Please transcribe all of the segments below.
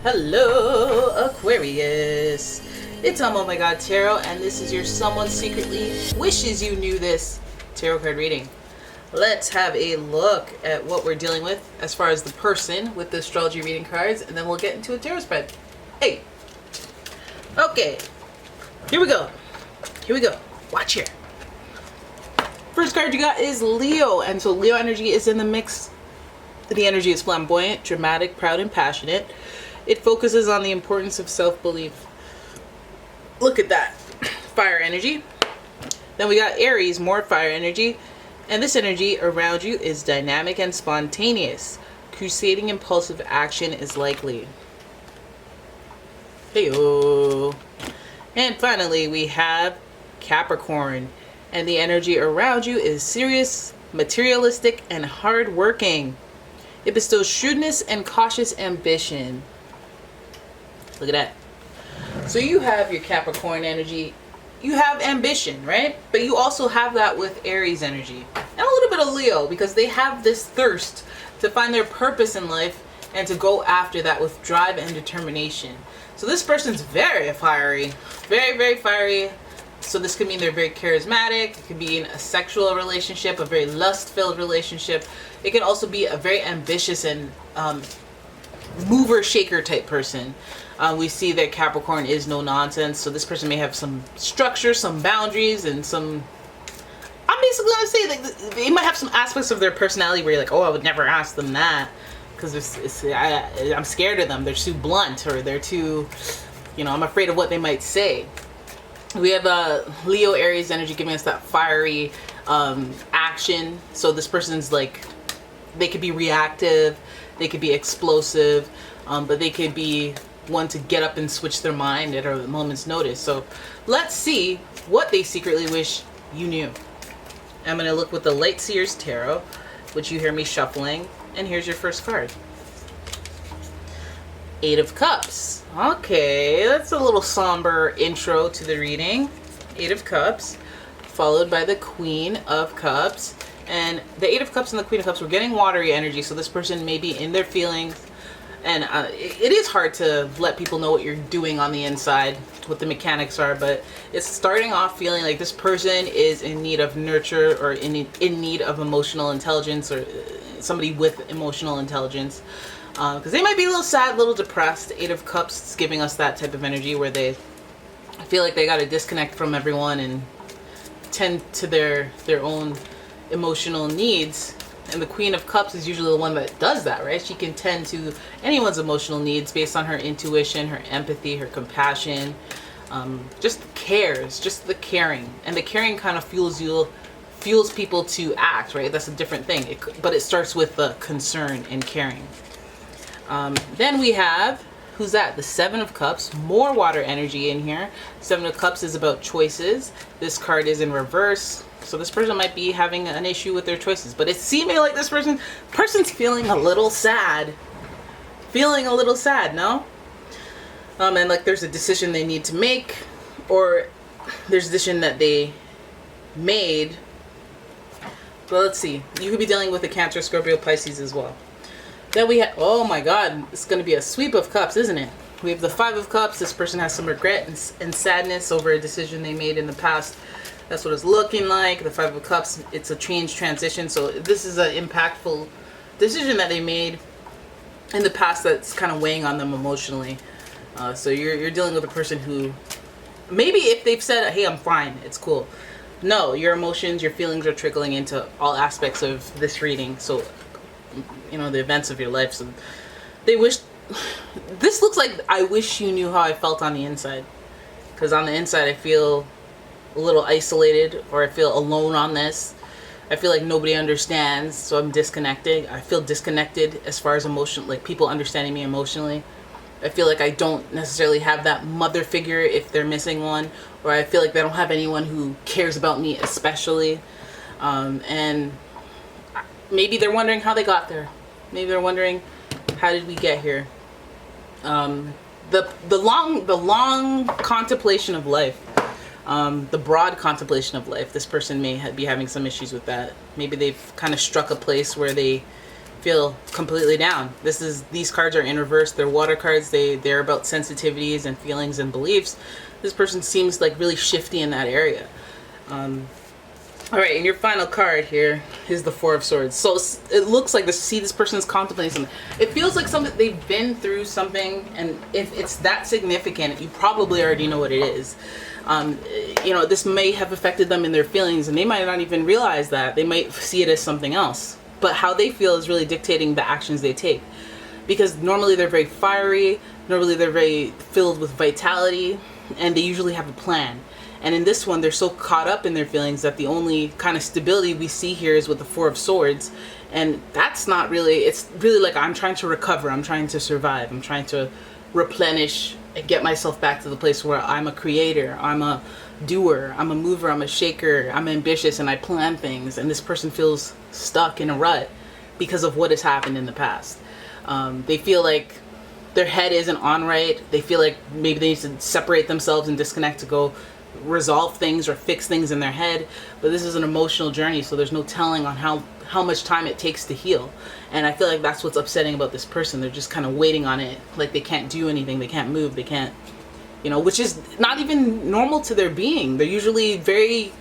Hello, Aquarius. It's umomgtarot, and this is your someone secretly wishes you knew this tarot card reading. Let's have a look at what we're dealing with as far as the person with the astrology reading cards, and then we'll get into a tarot spread. Hey. Okay. Here we go. Watch here. First card you got is Leo, and so Leo energy is in the mix. The energy is flamboyant, dramatic, proud, and passionate. It focuses on the importance of self-belief. Look at that. Fire energy. Then we got Aries, more fire energy. And this energy around you is dynamic and spontaneous. Crusading impulsive action is likely. Hey-oh. And finally, we have Capricorn. And the energy around you is serious, materialistic, and hardworking. It bestows shrewdness and cautious ambition. Look at that. So you have your Capricorn energy. You have ambition, right? But you also have that with Aries energy. And a little bit of Leo, because they have this thirst to find their purpose in life and to go after that with drive and determination. So this person's very fiery. Very, very fiery. So this could mean they're very charismatic. It could be in a sexual relationship, a very lust-filled relationship. It could also be a very ambitious and mover-shaker type person. We see that Capricorn is no nonsense. So this person may have some structure, some boundaries, and some... I'm basically going to say that they might have some aspects of their personality where you're like, oh, I would never ask them that. Because I'm scared of them. They're too blunt, or they're too... I'm afraid of what they might say. We have Leo Aries energy giving us that fiery action. So this person's like, they could be reactive, they could be explosive, but they could be one to get up and switch their mind at a moment's notice. So let's see what they secretly wish you knew. I'm going to look with the Light Seers Tarot, which you hear me shuffling. And here's your first card. Eight of Cups. Okay, that's a little somber intro to the reading. Eight of Cups, followed by the Queen of Cups. And the Eight of Cups and the Queen of Cups, we're getting watery energy, so this person may be in their feelings. And it is hard to let people know what you're doing on the inside, what the mechanics are, but it's starting off feeling like this person is in need of nurture, or in need of emotional intelligence, or somebody with emotional intelligence. Because they might be a little sad, a little depressed. Eight of Cups is giving us that type of energy where they feel like they got to disconnect from everyone and tend to their own emotional needs. And the Queen of Cups is usually the one that does that, right? She can tend to anyone's emotional needs based on her intuition, her empathy, her compassion, just cares, just the caring. And the caring kind of fuels people to act, right? That's a different thing. But it starts with the concern and caring. Then we have, who's that? The Seven of Cups. More water energy in here. Seven of Cups is about choices. This card is in reverse. So this person might be having an issue with their choices. But it's seeming like this person's feeling a little sad. Feeling a little sad, no? And like there's a decision they need to make. Or there's a decision that they made. But let's see. You could be dealing with a Cancer, Scorpio, Pisces as well. Then we have, oh my God, it's going to be a sweep of cups, isn't it? We have the Five of Cups. This person has some regret and sadness over a decision they made in the past. That's what it's looking like. The Five of Cups, it's a change, transition. So this is an impactful decision that they made in the past that's kind of weighing on them emotionally. So you're dealing with a person who, maybe if they've said, hey, I'm fine, it's cool. No, your emotions, your feelings are trickling into all aspects of this reading. So the events of your life. So they wish, this looks like I wish you knew how I felt on the inside. Because on the inside I feel a little isolated, or I feel alone on this. I feel like nobody understands, so I'm disconnected. I feel disconnected as far as emotion, like people understanding me emotionally. I feel like I don't necessarily have that mother figure if they're missing one, or I feel like they don't have anyone who cares about me especially. And maybe they're wondering how they got there. Maybe they're wondering, how did we get here? The long contemplation of life, the broad contemplation of life. This person may be having some issues with that. Maybe they've kind of struck a place where they feel completely down. These cards are in reverse. They're water cards. They're about sensitivities and feelings and beliefs. This person seems like really shifty in that area. All right, and your final card here is the Four of Swords. So it looks like this person is contemplating something. It feels like something they've been through something, and if it's that significant, you probably already know what it is. This may have affected them in their feelings, and they might not even realize that. They might see it as something else. But how they feel is really dictating the actions they take. Because normally they're very fiery, normally they're very filled with vitality, and they usually have a plan. And in this one, they're so caught up in their feelings that the only kind of stability we see here is with the Four of Swords. And that's not really, it's really like, I'm trying to recover, I'm trying to survive, I'm trying to replenish and get myself back to the place where I'm a creator, I'm a doer, I'm a mover, I'm a shaker, I'm ambitious, and I plan things. And this person feels stuck in a rut because of what has happened in the past. They feel like their head isn't on right. They feel like maybe they need to separate themselves and disconnect to go resolve things or fix things in their head. But this is an emotional journey, so there's no telling on how much time it takes to heal. And I feel like that's what's upsetting about this person. They're just kind of waiting on it, like they can't do anything, they can't move, they can't, which is not even normal to their being. They're usually very,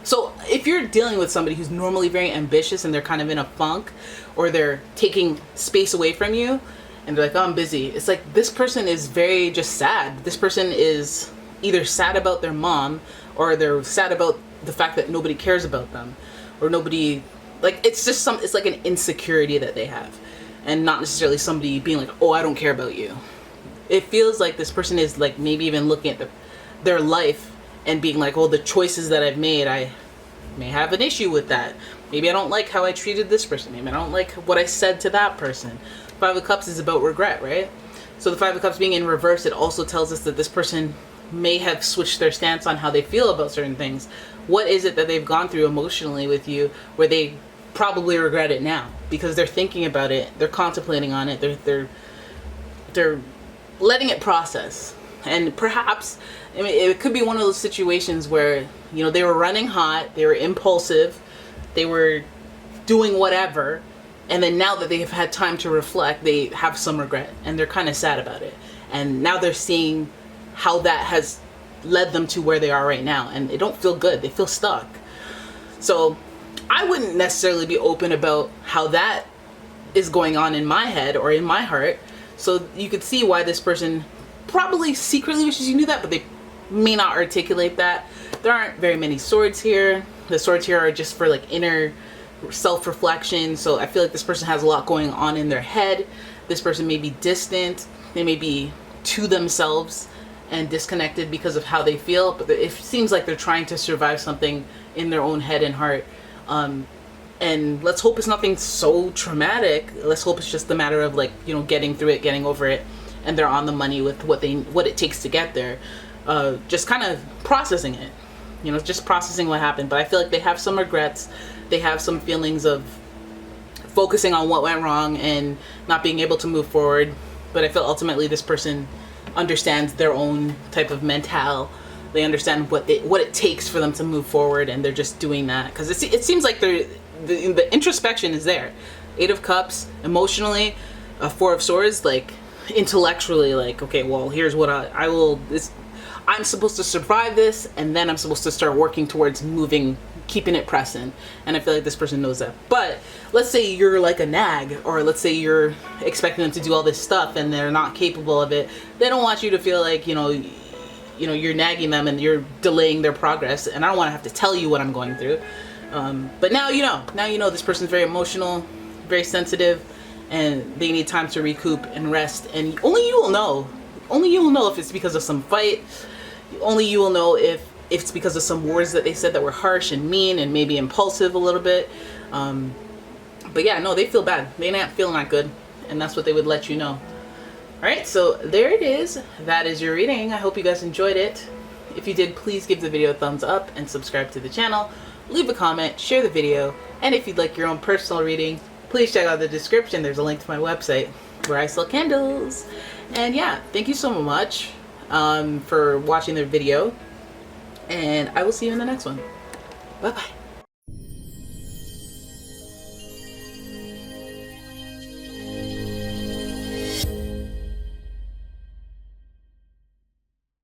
so if you're dealing with somebody who's normally very ambitious and they're kind of in a funk, or they're taking space away from you and they're like, oh, I'm busy, it's like this person is very just sad. This person is either sad about their mom, or they're sad about the fact that nobody cares about them, or nobody, like, it's just it's like an insecurity that they have, and not necessarily somebody being like, oh, I don't care about you. It feels like this person is like maybe even looking at their life and being like, oh, the choices that I've made, I may have an issue with that. Maybe I don't like how I treated this person. Maybe I don't like what I said to that person. Five of Cups is about regret, right? So the Five of Cups being in reverse, it also tells us that this person may have switched their stance on how they feel about certain things. What is it that they've gone through emotionally with you where they probably regret it now? Because they're thinking about it, they're contemplating on it, they're letting it process. And perhaps, I mean, it could be one of those situations where, they were running hot, they were impulsive, they were doing whatever, and then now that they have had time to reflect, they have some regret, and they're kind of sad about it. And now they're seeing how that has led them to where they are right now, and they don't feel good, they feel stuck. So I wouldn't necessarily be open about how that is going on in my head or in my heart. So you could see why this person probably secretly wishes you knew that, but they may not articulate that. There aren't very many swords here. The swords here are just for like inner self-reflection. So I feel like this person has a lot going on in their head. This person may be distant, they may be to themselves and disconnected because of how they feel, but it seems like they're trying to survive something in their own head and heart. And let's hope it's nothing so traumatic. Let's hope it's just a matter of like, getting through it, getting over it, and they're on the money with what it takes to get there. Just kind of processing it, just processing what happened. But I feel like they have some regrets. They have some feelings of focusing on what went wrong and not being able to move forward. But I feel ultimately this person understands their own type of mental. They understand what it takes for them to move forward, and they're just doing that because it seems like the introspection is there. Eight of Cups emotionally, Four of Swords like intellectually, like, okay, well, here's what I'm supposed to survive this, and then I'm supposed to start working towards keeping it pressing. And I feel like this person knows that. But let's say you're like a nag, or let's say you're expecting them to do all this stuff and they're not capable of it. They don't want you to feel like, you're nagging them and you're delaying their progress. And I don't want to have to tell you what I'm going through. But now this person's very emotional, very sensitive, and they need time to recoup and rest. And only you will know if it's because of some fight. Only you will know if it's because of some words that they said that were harsh and mean and maybe impulsive a little bit. But yeah, no, they feel bad. They're not feeling that good, and that's what they would let you know. Alright, so there it is. That is your reading. I hope you guys enjoyed it. If you did, please give the video a thumbs up and subscribe to the channel. Leave a comment, share the video, and if you'd like your own personal reading, please check out the description. There's a link to my website where I sell candles. And yeah, thank you so much for watching the video, and I will see you in the next one. Bye bye.